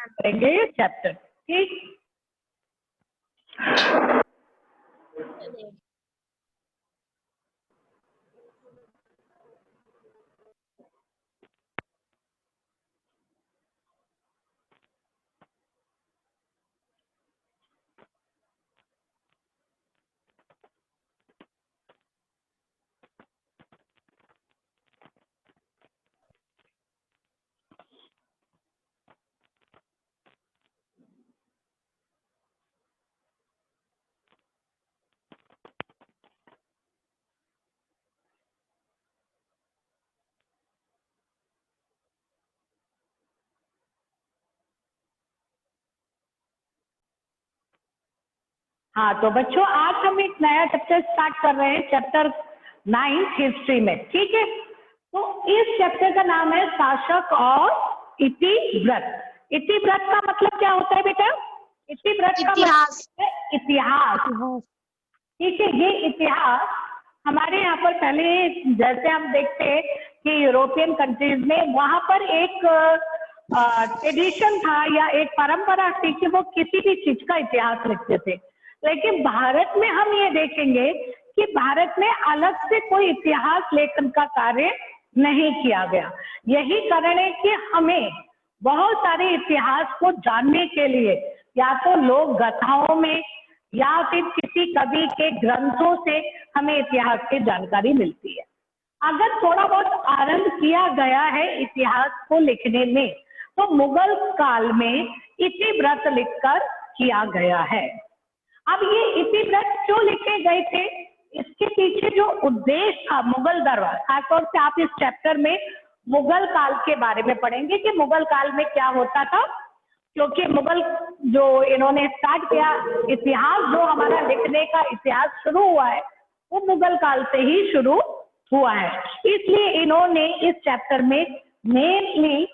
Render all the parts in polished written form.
करेंगे ये चैप्टर। ठीक, हाँ तो बच्चों आज हम एक नया चैप्टर स्टार्ट कर रहे हैं, चैप्टर 9 हिस्ट्री में। ठीक है, तो इस चैप्टर का नाम है शासक और इतिव्रत। इतिव्रत का मतलब क्या होता है बेटा? इतिव्रत का इतिहास। मतलब है इतिहास। ठीक है, ये इतिहास हमारे यहाँ पर पहले जैसे हम देखते हैं कि यूरोपियन कंट्रीज में वहां पर एक ट्रेडिशन था या एक परंपरा थी कि वो किसी भी चीज का इतिहास लिखते थे। लेकिन भारत में हम ये देखेंगे कि भारत में अलग से कोई इतिहास लेखन का कार्य नहीं किया गया। यही कारण है कि हमें बहुत सारे इतिहास को जानने के लिए या तो लोक गाथाओं में या फिर किसी कवि के ग्रंथों से हमें इतिहास की जानकारी मिलती है। अगर थोड़ा बहुत आरंभ किया गया है इतिहास को लिखने में तो मुगल काल में इतिव्रत लिखकर किया गया है। अब ये इतिव्रत क्यों लिखे गए थे, इसके पीछे जो उद्देश्य था मुगल दरबार, खासतौर से आप इस चैप्टर में मुगल काल के बारे में पढ़ेंगे कि मुगल काल में क्या होता था। क्योंकि मुगल जो इन्होंने स्टार्ट किया इतिहास, जो हमारा लिखने का इतिहास शुरू हुआ है वो मुगल काल से ही शुरू हुआ है। इसलिए इन्होंने इस चैप्टर में मेनली,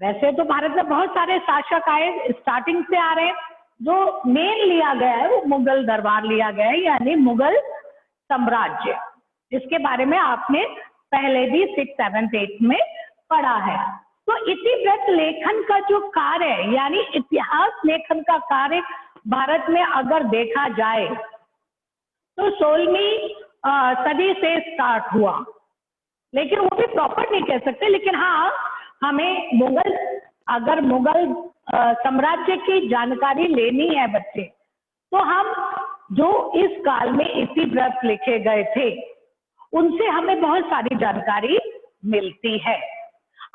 वैसे तो भारत में बहुत सारे शासक आए स्टार्टिंग से आ रहे हैं, जो मेन लिया गया है वो मुगल दरबार लिया गया है, यानी मुगल साम्राज्य, जिसके बारे में आपने पहले भी 6, 7, 8 में पढ़ा है। तो इतिव्रत लेखन का जो कार्य है यानी इतिहास लेखन का कार्य भारत में अगर देखा जाए तो 16वीं सदी से स्टार्ट हुआ। लेकिन वो भी प्रॉपर नहीं कह सकते, लेकिन हाँ हमें मुगल साम्राज्य की जानकारी लेनी है बच्चे, तो हम जो इस काल में इतिव्रत लिखे गए थे उनसे हमें बहुत सारी जानकारी मिलती है।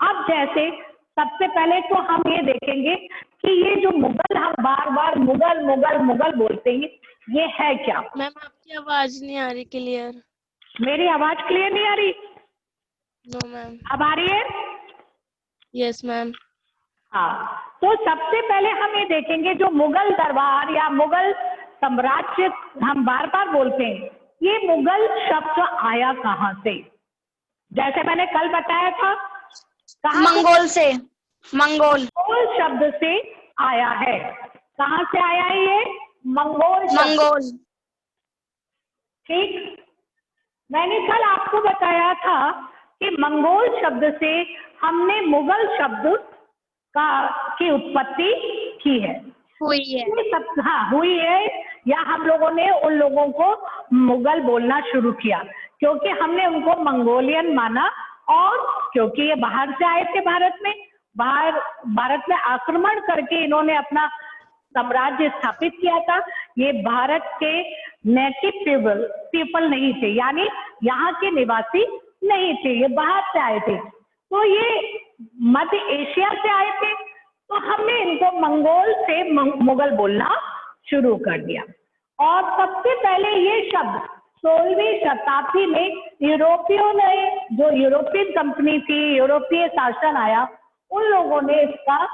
अब जैसे सबसे पहले तो हम ये देखेंगे कि ये जो मुगल, हम बार बार मुगल मुगल मुगल बोलते हैं, ये है क्या? मैम आपकी आवाज नहीं आ रही क्लियर। मेरी आवाज क्लियर नहीं आ रही? No ma'am. अब आ रही है? Yes ma'am. हाँ, तो सबसे पहले हम ये देखेंगे जो मुगल दरबार या मुगल साम्राज्य हम बार बार बोलते हैं, ये मुगल शब्द आया कहाँ से? जैसे मैंने कल बताया था, मंगोल से। मंगोल शब्द से आया है। कहाँ से आया है ये? मंगोल। ठीक, मैंने कल आपको बताया था कि मंगोल शब्द से हमने मुगल शब्द की उत्पत्ति की है, हुई है। हाँ हुई है, या हम लोगों ने उन लोगों को मुगल बोलना शुरू किया क्योंकि हमने उनको मंगोलियन माना, और क्योंकि ये बाहर से आए थे भारत में आक्रमण करके इन्होंने अपना साम्राज्य स्थापित किया था। ये भारत के नेटिव पीपल नहीं थे, यानी यहाँ के निवासी नहीं थे, ये बाहर से आए थे। तो ये मध्य एशिया से आए थे, तो हमने इनको मंगोल से मुगल बोलना शुरू कर दिया। और सबसे पहले ये शब्द 16वीं शताब्दी में यूरोपियों ने, जो यूरोपियन कंपनी थी, यूरोपीय शासन आया, उन लोगों ने इसका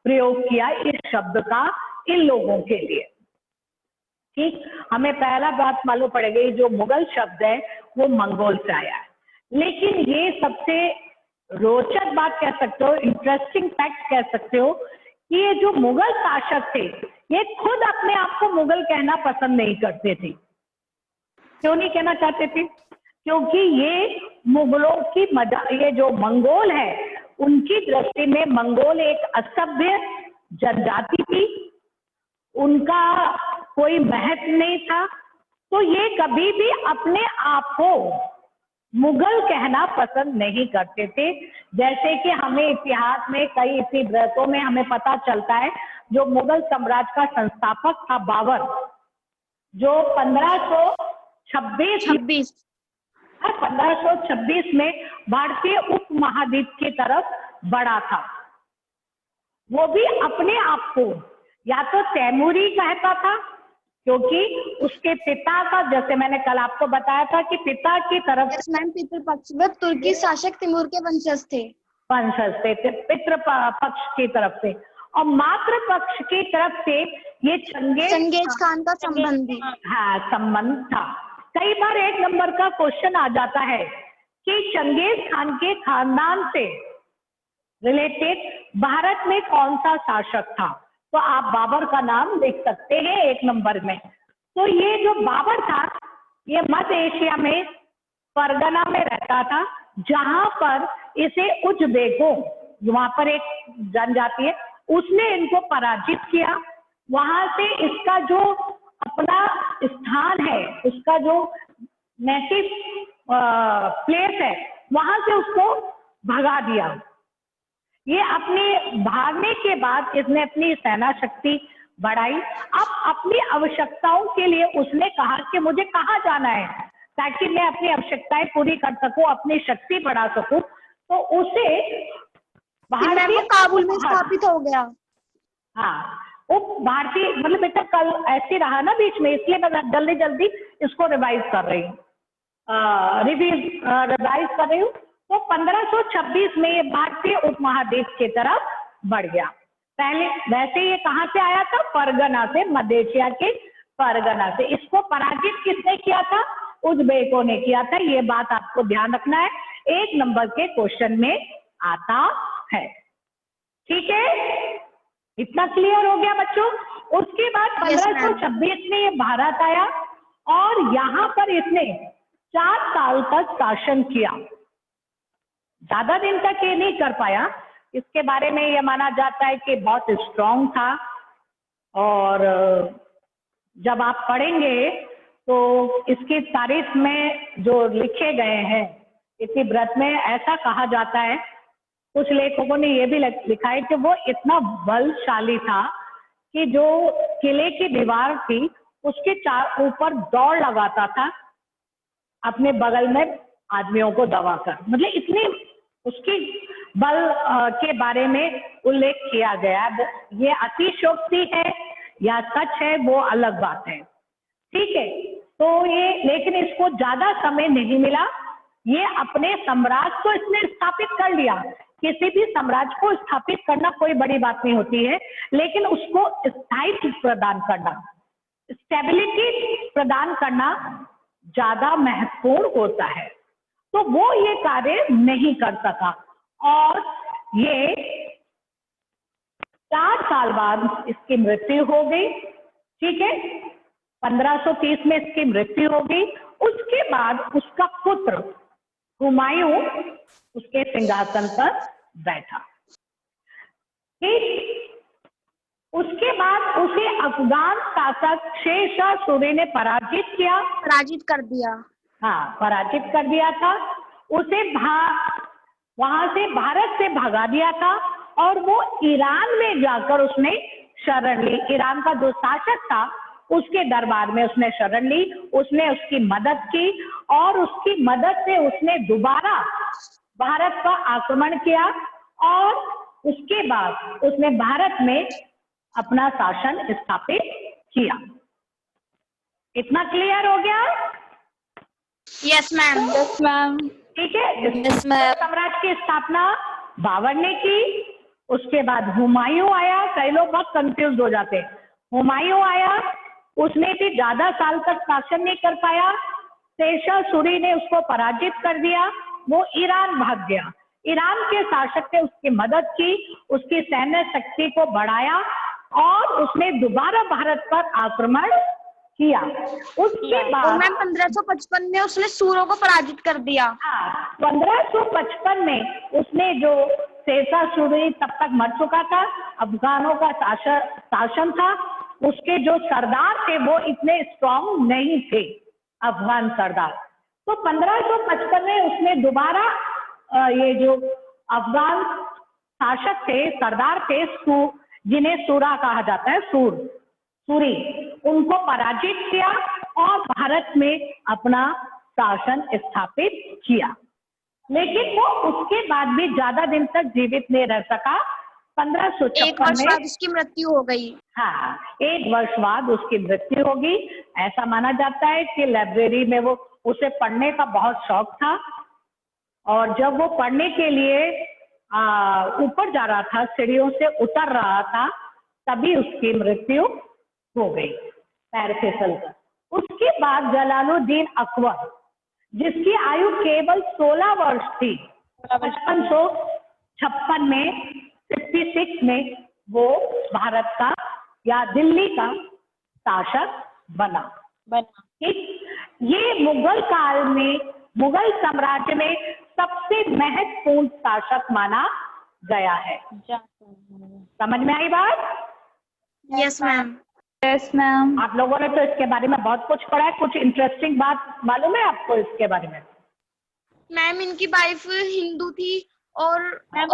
प्रयोग किया, इस शब्द का इन लोगों के लिए। ठीक, हमें पहला बात मालूम पड़ेगी, जो मुगल शब्द है वो मंगोल से आया है। लेकिन ये सबसे रोचक बात कह सकते हो, इंटरेस्टिंग फैक्ट कह सकते हो कि ये जो मुगल शासक थे ये खुद अपने आप को मुगल कहना पसंद नहीं करते थे। क्यों नहीं कहना चाहते थे? क्योंकि ये मुगलों की ये जो मंगोल है उनकी दृष्टि में मंगोल एक असभ्य जनजाति थी, उनका कोई महत्व नहीं था, तो ये कभी भी अपने आप को मुगल कहना पसंद नहीं करते थे। जैसे कि हमें इतिहास में कई इतिवृत्तों में हमें पता चलता है, जो मुगल साम्राज्य का संस्थापक था बाबर, जो 1526 में भारतीय उपमहाद्वीप की तरफ बढ़ा था, वो भी अपने आप को या तो तैमूरी कहता था, क्योंकि उसके पिता का, जैसे मैंने कल आपको बताया था कि पिता की तरफ पितृपक्ष में तुर्की शासक तिमूर के वंशज थे, पितृपक्ष की तरफ से, और मातृ पक्ष की तरफ से ये चंगेज खान का संबंधी, हाँ, संबंध था। कई बार 1 नंबर का क्वेश्चन आ जाता है कि चंगेज खान के खानदान से रिलेटेड भारत में कौन सा शासक था, तो आप बाबर का नाम लिख सकते हैं 1 नंबर में। तो ये जो बाबर था, ये मध्य एशिया में परगना में रहता था, जहां पर इसे उज़्बेकों, वहां पर एक जनजाति है, उसने इनको पराजित किया। वहां से इसका जो अपना स्थान है, उसका जो नेटिव प्लेस है, वहां से उसको भगा दिया। ये अपने भागने के बाद इसने अपनी सेना शक्ति बढ़ाई। अब अपनी आवश्यकताओं के लिए उसने कहा कि मुझे कहाँ जाना है ताकि मैं अपनी आवश्यकताएं पूरी कर सकूं, अपनी शक्ति बढ़ा सकूं। तो उसे काबुल में स्थापित हो गया। हाँ, उप भारतीय, मतलब बेटा कल ऐसे रहा ना बीच में, इसलिए मैं जल्दी जल्दी इसको रिवाइज कर रही हूँ, रिवाइज कर रही हूँ। तो 1526 में ये भारतीय उपमहाद्वीप की तरफ बढ़ गया। पहले वैसे ये कहाँ से आया था? परगना से, मध्य एशिया के परगना से। इसको पराजित किसने किया था? उज़्बेकों ने किया था। ये बात आपको ध्यान रखना है, 1 नंबर के क्वेश्चन में आता है। ठीक है, इतना क्लियर हो गया बच्चों। उसके बाद 1526 में ये भारत आया और यहाँ पर इसने 4 साल तक शासन किया। ज्यादा दिन तक ये नहीं कर पाया। इसके बारे में ये माना जाता है कि बहुत स्ट्रांग था, और जब आप पढ़ेंगे तो इसकी तारीफ में जो लिखे गए हैं इसी व्रत में, ऐसा कहा जाता है, कुछ लेखकों ने ये भी लिखा है कि वो इतना बलशाली था कि जो किले की दीवार थी उसके ऊपर दौड़ लगाता था अपने बगल में आदमियों को दबाकर। मतलब इतनी उसकी बल के बारे में उल्लेख किया गया। ये अतिशयोक्ति है या सच है वो अलग बात है। ठीक है, तो ये, लेकिन इसको ज्यादा समय नहीं मिला। ये अपने साम्राज्य को इसने स्थापित कर लिया। किसी भी साम्राज्य को स्थापित करना कोई बड़ी बात नहीं होती है, लेकिन उसको स्थायित्व प्रदान करना, स्टेबिलिटी प्रदान करना ज्यादा महत्वपूर्ण होता है। तो वो ये कार्य नहीं कर सका और ये 4 साल बाद इसकी मृत्यु हो गई। ठीक है, 1530 में इसकी मृत्यु हो गई। उसके बाद उसका पुत्र हुमायूं उसके सिंहासन पर बैठा। ठीक, उसके बाद उसे अफगान शासक शेर शाह सूरी ने पराजित कर दिया। हाँ, पराजित कर दिया था। उसे वहां से भारत से भगा दिया था और वो ईरान में जाकर उसने शरण ली। ईरान का जो शासक था उसके दरबार में उसने शरण ली, उसने उसकी मदद की और उसकी मदद से उसने दोबारा भारत पर आक्रमण किया और उसके बाद उसने भारत में अपना शासन स्थापित किया। इतना क्लियर हो गया? Yes ma'am. Yes ma'am. ठीक है, साम्राज्य की स्थापना बाबर ने की। उसके बाद हुमायूं आया। कई लोग बहुत कंफ्यूज हो जाते हैं। हुमायूं आया, उसने भी ज्यादा साल तक शासन नहीं कर पाया। शेर शाह सूरी ने उसको पराजित कर दिया, वो ईरान भाग गया। ईरान के शासक ने उसकी मदद की, उसकी सैन्य शक्ति को बढ़ाया और उसने दोबारा भारत पर आक्रमण किया। उसके बाद 1555 में उसने सूरों को पराजित कर दिया। हाँ, 1555 में उसने जो शेरशाह सूरी तब तक मर चुका था, अफगानों का शासन था, उसके जो सरदार थे वो इतने स्ट्रॉन्ग नहीं थे अफगान सरदार। तो 1555 में उसने दोबारा ये जो अफगान शासक थे, सरदार थे, जिन्हें सूरा कहा जाता है, सूरी, उनको पराजित किया और भारत में अपना शासन स्थापित किया। लेकिन वो उसके बाद भी ज्यादा दिन तक जीवित नहीं रह सका। 1556 एक वर्ष बाद उसकी मृत्यु हो गई। हाँ, एक वर्ष बाद उसकी मृत्यु होगी। ऐसा माना जाता है कि लाइब्रेरी में वो उसे पढ़ने का बहुत शौक था और जब वो पढ़ने के लिए ऊपर जा रहा था, सीढ़ियों से उतर रहा था, तभी उसकी मृत्यु हो गई पैर फिसल कर। उसके बाद जलालुद्दीन अकबर, जिसकी आयु केवल 16 वर्ष थी, 1556 में 56 में वो भारत का या दिल्ली का शासक बना। ये मुगल काल में, मुगल साम्राज्य में सबसे महत्वपूर्ण शासक माना गया है। समझ में आई बात? Yes ma'am. Yes ma'am. आप लोगों ने तो इसके बारे में बहुत कुछ पढ़ा है। कुछ इंटरेस्टिंग बात मालूम है आपको इसके बारे में? मैम इनकी वाइफ हिंदू थी और मैम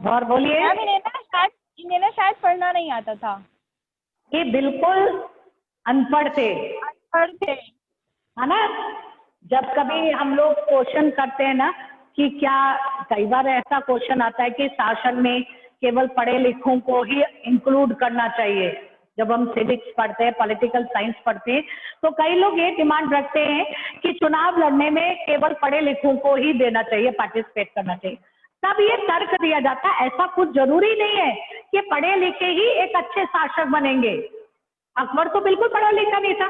और बोलिए। इन्हें ना शायद पढ़ना नहीं आता था। ये बिल्कुल अनपढ़ थे, है ना। जब कभी हम लोग क्वेश्चन करते हैं ना कि क्या, कई बार ऐसा क्वेश्चन आता है कि शासन में केवल पढ़े लिखों को ही इंक्लूड करना चाहिए। जब हम सिविक्स पढ़ते हैं, पॉलिटिकल साइंस पढ़ते हैं, तो कई लोग ये डिमांड रखते हैं कि चुनाव लड़ने में केवल पढ़े लिखों को ही देना चाहिए, पार्टिसिपेट करना चाहिए। तब ये तर्क दिया जाता है, ऐसा कुछ जरूरी नहीं है कि पढ़े लिखे ही एक अच्छे शासक बनेंगे। अकबर तो बिल्कुल पढ़ा लिखा नहीं था,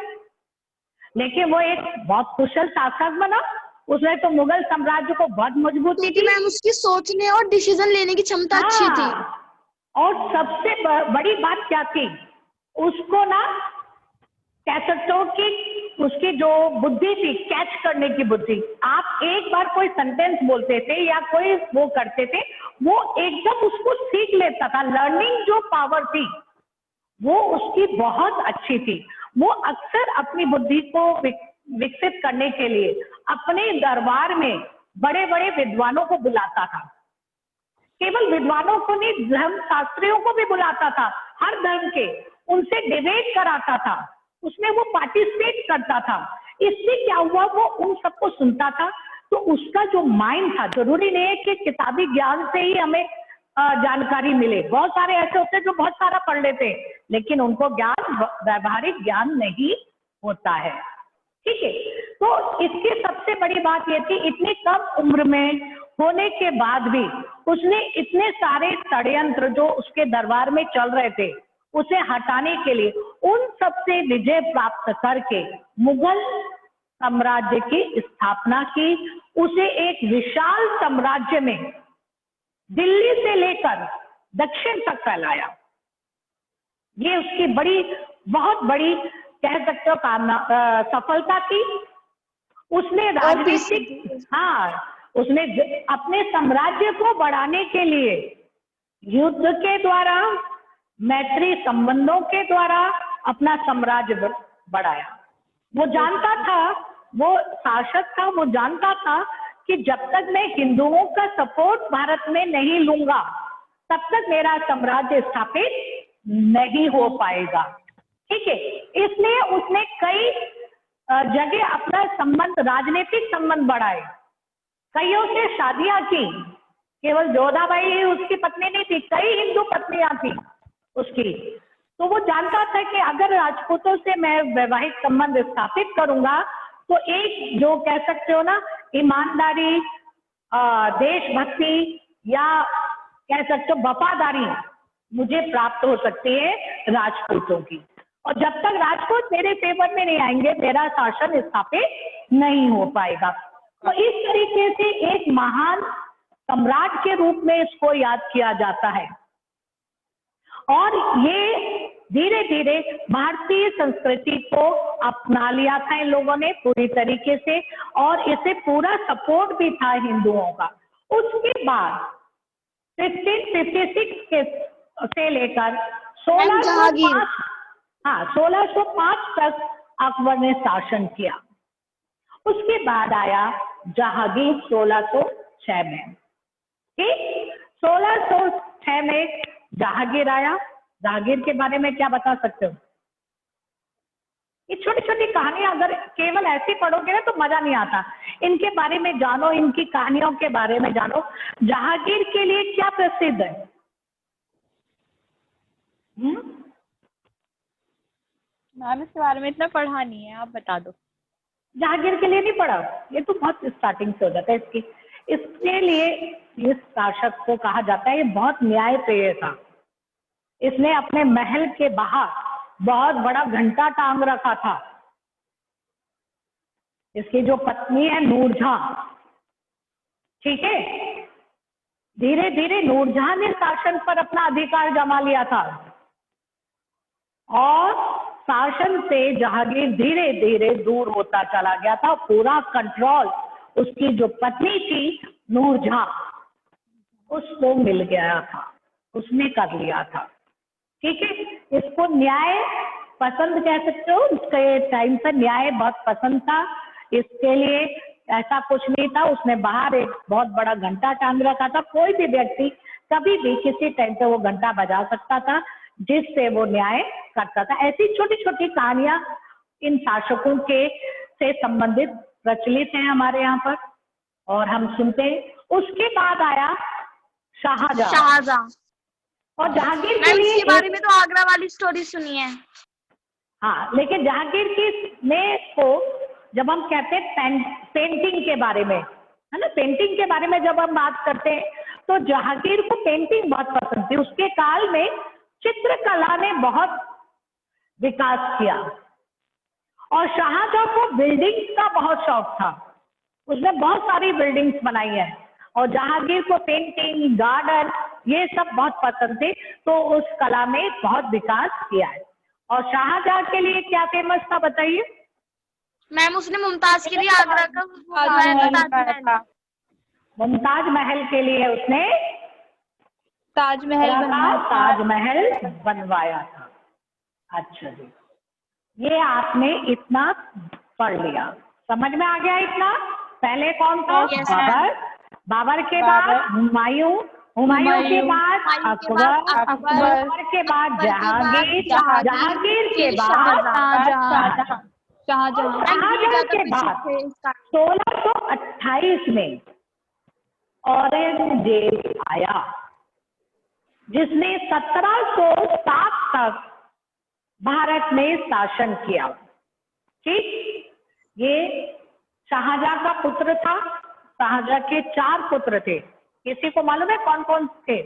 लेकिन वो एक बहुत कुशल शासक बना। उसने तो मुगल साम्राज्य को बहुत मजबूती दी। मैम उसकी सोचने और डिसीजन लेने की क्षमता अच्छी थी। और सबसे बड़ी बात क्या थी, उसको ना कह सकते हो कि उसकी जो बुद्धि थी, कैच करने की बुद्धि। आप एक बार कोई सेंटेंस बोलते थे या कोई वो करते थे, वो एकदम उसको सीख लेता था। लर्निंग जो पावर थी वो उसकी बहुत अच्छी थी। वो अक्सर अपनी बुद्धि को विकसित करने के लिए अपने दरबार में बड़े बड़े विद्वानों को बुलाता था। केवल विद्वानों को नहीं, धर्म शास्त्रियों को भी बुलाता था, हर धर्म के, उनसे डिबेट कराता था, उसमें वो पार्टिसिपेट करता था। इससे क्या हुआ, वो उन सबको सुनता था। तो उसका जो माइंड था, जरूरी नहीं है कि किताबी ज्ञान से ही हमें जानकारी मिले। बहुत सारे ऐसे होते हैं जो बहुत सारा पढ़ लेते हैं, लेकिन उनको ज्ञान, व्यवहारिक ज्ञान नहीं होता है। ठीक है, तो इसकी सबसे बड़ी बात ये थी, इतनी कम उम्र में होने के बाद भी उसने इतने सारे षड्यंत्र जो उसके दरबार में चल रहे थे उसे हटाने के लिए उन सबसे विजय प्राप्त करके मुगल साम्राज्य की स्थापना की। उसे एक विशाल साम्राज्य में दिल्ली से लेकर दक्षिण तक फैलाया। ये उसकी बहुत बड़ी कह सकते हो सफलता थी। उसने राजनीतिक, उसने अपने साम्राज्य को बढ़ाने के लिए युद्ध के द्वारा, मैत्री संबंधों के द्वारा अपना साम्राज्य बढ़ाया। वो जानता था, वो शासक था, वो जानता था कि जब तक मैं हिंदुओं का सपोर्ट भारत में नहीं लूंगा तब तक मेरा साम्राज्य स्थापित नहीं हो पाएगा। ठीक है, इसलिए उसने कई जगह अपना संबंध, राजनीतिक संबंध बढ़ाए, कईयों से शादियां की। केवल जोधाबाई ही उसकी पत्नी नहीं थी, कई हिंदू पत्नियां थी उसकी। तो वो जानता था कि अगर राजपूतों से मैं वैवाहिक संबंध स्थापित करूंगा तो एक जो कह सकते हो ना, ईमानदारी, देशभक्ति या कह सकते हो वफादारी मुझे प्राप्त हो सकती है राजपूतों की। और जब तक राजपूत मेरे फेवर में नहीं आएंगे, मेरा शासन स्थापित नहीं हो पाएगा। तो इस तरीके से एक महान सम्राट के रूप में इसको याद किया जाता है। और ये धीरे धीरे भारतीय संस्कृति को अपना लिया था इन लोगों ने पूरी तरीके से, और इसे पूरा सपोर्ट भी था हिंदुओं का। उसके बाद 1556 के से लेकर 1605, हाँ 1605 तक अकबर ने शासन किया। उसके बाद आया जहांगीर 1606 में। ठीक, 1606 में जहांगीर आया। जहांगीर के बारे में क्या बता सकते हो? ये छोटी छोटी कहानियां अगर केवल ऐसी पढ़ोगे ना तो मजा नहीं आता। इनके बारे में जानो, इनकी कहानियों के बारे में जानो। जहांगीर के लिए क्या प्रसिद्ध है? मैम इसके बारे में इतना पढ़ा नहीं है, आप बता दो। जहांगीर के लिए नहीं पढ़ा? ये तो बहुत स्टार्टिंग से हो जाता है इसकी। इसके लिए इस शासक को कहा जाता है ये बहुत न्यायप्रिय था। इसने अपने महल के बाहर बहुत बड़ा घंटा टांग रखा था। इसकी जो पत्नी है नूरजहां, ठीक है, धीरे धीरे नूरजहां ने शासन पर अपना अधिकार जमा लिया था, और शासन से जहांगीर धीरे धीरे दूर होता चला गया था। पूरा कंट्रोल उसकी जो पत्नी थी नूरजहां, उसको मिल गया था, उसने कर लिया था। ठीक है, इसको न्याय पसंद कह सकते हो। उसके टाइम पर न्याय बहुत पसंद था। इसके लिए ऐसा कुछ नहीं था, उसने बाहर एक बहुत बड़ा घंटा टांग रखा था। कोई भी व्यक्ति कभी भी किसी टाइम पे वो घंटा बजा सकता था, जिससे वो न्याय करता था। ऐसी छोटी छोटी कहानियां इन शासकों के से संबंधित प्रचलित हैं हमारे यहाँ पर, और हम सुनते हैं। उसके बाद आया शाहजहां। और जहांगीर के लिए इसके बारे में तो आगरा वाली स्टोरी सुनी है। हाँ, लेकिन जहांगीर की में को जब हम कहते हैं पेंटिंग के बारे में, है ना, पेंटिंग के बारे में जब हम बात करते हैं तो जहांगीर को पेंटिंग बहुत पसंद थी। उसके काल में चित्रकला ने बहुत विकास किया, और शाहजहां को बिल्डिंग्स का बहुत शौक था। उसने बहुत सारी बिल्डिंग्स बनाई है, और जहांगीर को पेंटिंग, गार्डन, ये सब बहुत पसंद थे, तो उस कला में बहुत विकास किया है। और शाहजहां के लिए क्या फेमस था बताइए? मैम उसने मुमताज के लिए आगरा का ताजमहल। मुमताज महल के लिए उसने ताजमहल बनवाया था। अच्छा जी, ये आपने इतना पढ़ लिया, समझ में आ गया इतना? पहले कौन था? बाबर। बाबर के बाद हुमायूं, हुमायूं के बाद अकबर, अकबर के बाद जहांगीर, जहांगीर के बाद शाहजहां के बाद 1628 में औरंगजेब आया, जिसने 1707 तक भारत में शासन किया। ठीक, ये शाहजहां का पुत्र था। शाहजहां के 4 पुत्र थे। किसी को मालूम है कौन कौन थे?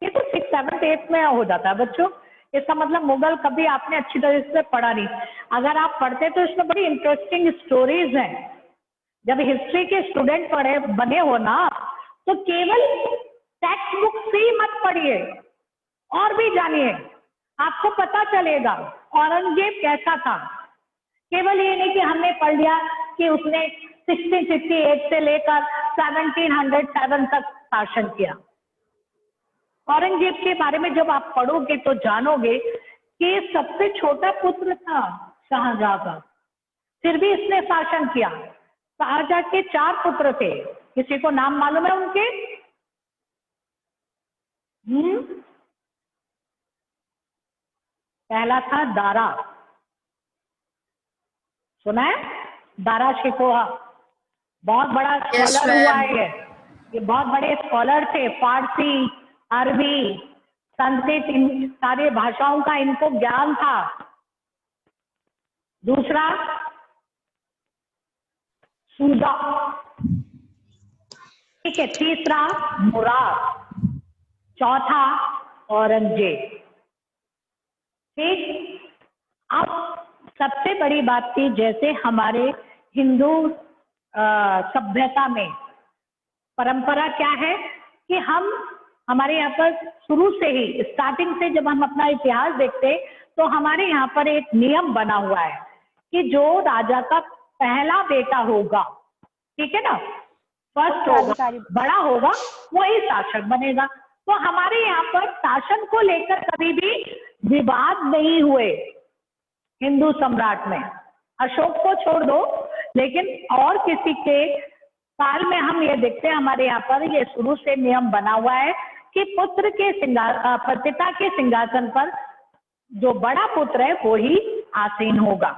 ये तो 6th 7th 8th में हो जाता है बच्चों। इसका मतलब मुगल कभी आपने अच्छी तरह से पढ़ा नहीं। अगर आप पढ़ते तो इसमें बड़ी इंटरेस्टिंग स्टोरीज हैं। जब हिस्ट्री के स्टूडेंट बने हो ना, तो केवल टेक्स्ट बुक से ही मत पढ़िए, और भी जानिए, आपको पता चलेगा औरंगजेब कैसा था। केवल ये नहीं कि हमने पढ़ लिया कि उसने 1658 से लेकर 1707 तक शासन किया। औरंगजेब के बारे में जब आप पढ़ोगे तो जानोगे कि सबसे छोटा पुत्र था शाहजहां का, फिर भी इसने शासन किया। शाहजहां के 4 पुत्र थे। किसी को नाम मालूम है उनके? पहला था दारा, सुना है? दारा शिकोहा, बहुत बड़ा स्कॉलर हुआ है ये बहुत बड़े स्कॉलर थे। फारसी, अरबी, संस्कृत, इन सारे भाषाओं का इनको ज्ञान था। दूसरा सूजा, ठीक है। तीसरा मुराद, चौथा औरंगजेब। ठीक, अब सबसे बड़ी बात थी, जैसे हमारे हिंदू सभ्यता में परंपरा क्या है कि हमारे यहाँ पर शुरू से ही स्टार्टिंग से जब हम अपना इतिहास देखते तो हमारे यहाँ पर एक नियम बना हुआ है कि जो राजा का पहला बेटा होगा, ठीक है ना, फर्स्ट होगा, बड़ा होगा, वही शासक बनेगा। तो हमारे यहाँ पर शासन को लेकर कभी भी विवाद नहीं हुए हिंदू सम्राट में। अशोक को छोड़ दो, लेकिन और किसी के काल में हम ये देखते हैं हमारे यहाँ पर ये शुरू से नियम बना हुआ है कि पुत्र के पिता के सिंहासन पर जो बड़ा पुत्र है वो ही आसीन होगा।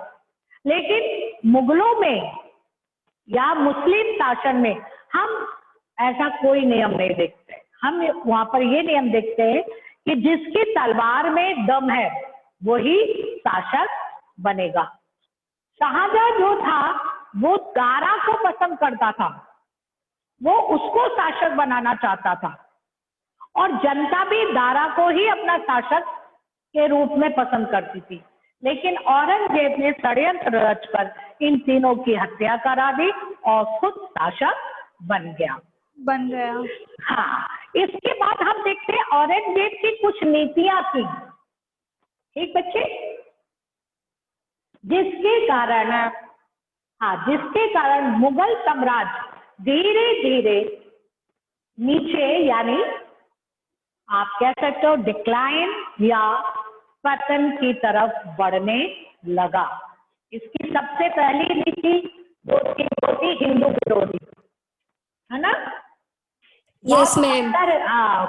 लेकिन मुगलों में या मुस्लिम शासन में हम ऐसा कोई नियम नहीं देखते। हम वहां पर ये नियम देखते हैं कि जिसकी तलवार में दम है वही शासक बनेगा। शाहजहां जो था वो दारा को पसंद करता था, वो उसको शासक बनाना चाहता था और जनता भी दारा को ही अपना शासक के रूप में पसंद करती थी। लेकिन औरंगजेब ने षड्यंत्र रचकर इन तीनों की हत्या करा दी और खुद शासक बन गया। हाँ, इसके बाद हम देखते हैं औरंगजेब की कुछ नीतियां थी, ठीक बच्चे, जिसके कारण मुगल साम्राज्य धीरे धीरे नीचे, यानी आप कह सकते हो डिक्लाइन या पतन की तरफ बढ़ने लगा। इसकी सबसे पहली नीति वो थी हिंदू विरोधी, है ना? Yes ma'am.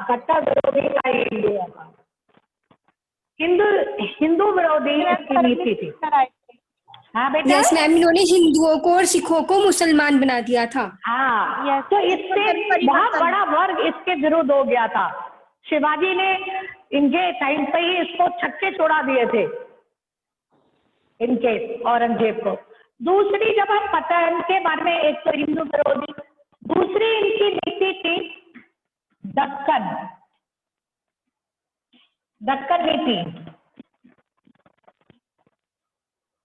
कट्टर विरोधी था हिंदुओं का, हिंदू विरोधी इसकी नीति थी। हाँ बेटा। यस मैम, इन्होंने हिंदुओं को और सिखों को मुसलमान बना दिया था। हाँ, तो इससे बहुत बड़ा वर्ग इसके विरुद्ध हो गया था। शिवाजी ने इनके टाइम पे ही इसको छक्के छोड़ा दिए थे, इनके औरंगजेब को। दूसरी, जब हम पतन के बारे में, एक तो हिंदू विरोधी, दूसरी इनकी नीति थी दक्कन नीति,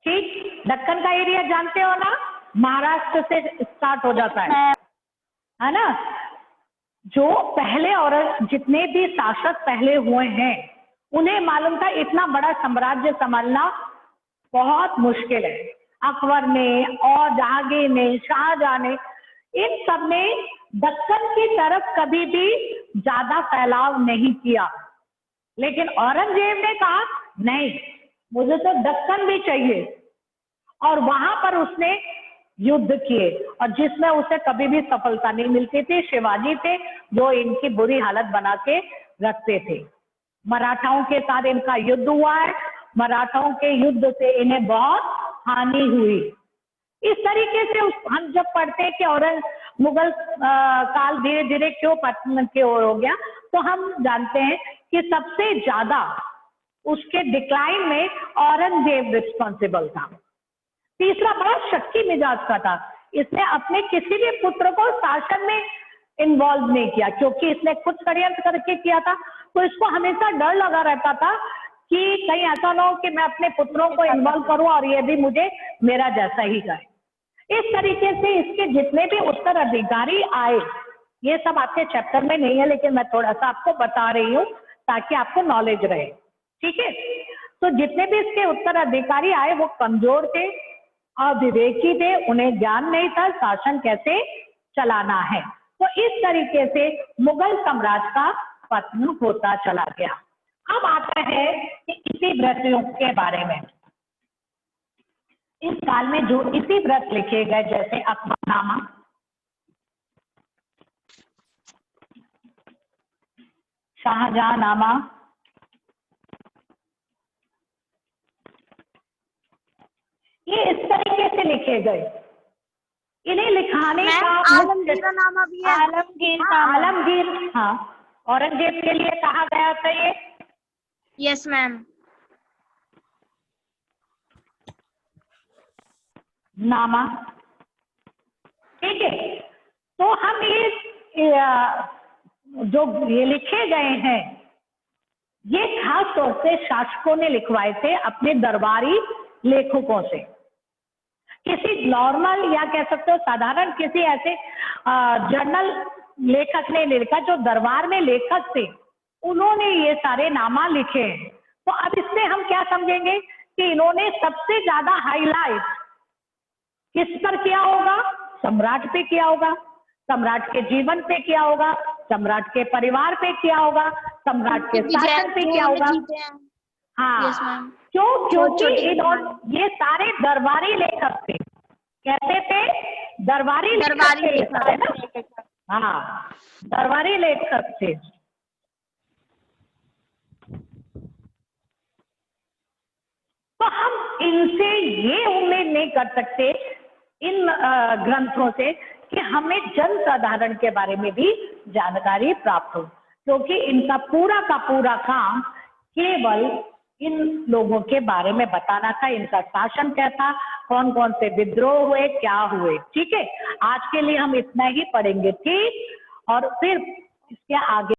ठीक। दक्कन का एरिया जानते हो ना, महाराष्ट्र से स्टार्ट हो जाता है ना? जो पहले और जितने भी शासक पहले हुए हैं उन्हें मालूम था इतना बड़ा साम्राज्य संभालना बहुत मुश्किल है। अकबर ने और जहांगीर ने, शाहजहां ने, इन सब ने दक्कन की तरफ कभी भी ज्यादा फैलाव नहीं किया। लेकिन औरंगजेब ने कहा नहीं, मुझे तो दक्कन भी चाहिए, और वहां पर उसने युद्ध किए और जिसमें उसे कभी भी सफलता नहीं मिलती थी। शिवाजी थे जो इनकी बुरी हालत बना के रखते थे। मराठाओं के साथ इनका युद्ध हुआ है, मराठाओं के युद्ध से इन्हें बहुत हानि हुई। इस तरीके से हम जब पढ़ते हैं कि मुगल काल धीरे धीरे क्यों पतन की ओर हो गया, तो हम जानते हैं कि सबसे ज्यादा उसके डिक्लाइन में औरंगजेब रिस्पॉन्सिबल था। तीसरा, बड़ा शक्की मिजाज का था। इसने अपने किसी भी पुत्र को शासन में इन्वॉल्व नहीं किया, क्योंकि इसने खुद षड्यंत्र करके किया था। तो इसको हमेशा डर लगा रहता था कि कहीं ऐसा ना हो कि मैं अपने पुत्रों को इन्वॉल्व करूं और ये भी मुझे मेरा जैसा ही करे। इस तरीके से इसके जितने भी उत्तराधिकारी आए, ये सब आपके चैप्टर में नहीं है, लेकिन मैं थोड़ा सा आपको बता रही हूँ ताकि आपको नॉलेज रहे, ठीक है? तो जितने भी इसके उत्तराधिकारी आए वो कमजोर थे, अविवेकी थे, उन्हें ज्ञान नहीं था शासन कैसे चलाना है। तो इस तरीके से मुगल साम्राज्य का पतन होता चला गया। अब आता है कि इसी व्रतियों के बारे में। इस काल में जो इसी व्रत लिखे गए, जैसे अकबरनामा, शाहजहांनामा, ये इस तरीके से लिखे गए। इन्हें लिखाने का आलमगीरनामा भी है। आलमगीर, हाँ, औरंगजेब के लिए कहा गया था ये। Yes ma'am. नामा, ठीक है। तो हम ये जो ये लिखे गए हैं, ये खास तौर से शासकों ने लिखवाए थे अपने दरबारी लेखकों से। किसी नॉर्मल या कह सकते हो साधारण किसी ऐसे जर्नल लेखक ने लिखा, जो दरबार में लेखक थे उन्होंने ये सारे नामा लिखे हैं। तो अब इससे हम क्या समझेंगे कि इन्होंने सबसे ज्यादा हाईलाइट किस पर किया होगा? सम्राट पे किया होगा, सम्राट के जीवन पे किया होगा, सम्राट के परिवार पे किया होगा, सम्राट के शासन पे किया होगा। हाँ, क्यों? क्योंकि इन्होंने ये सारे दरबारी लेखक थे। कैसे थे? दरबारी लेखक थे ये सारे ना। हाँ, दरबारी लेखक थे। तो हम इनसे ये उम्मीद नहीं कर सकते, इन ग्रंथों से, कि हमें जन साधारण के बारे में भी जानकारी प्राप्त हो, क्योंकि इनका पूरा का पूरा काम केवल इन लोगों के बारे में बताना था। इनका शासन क्या था, कौन कौन से विद्रोह हुए, क्या हुए। ठीक है, आज के लिए हम इतना ही पढ़ेंगे, ठीक? और फिर इसके आगे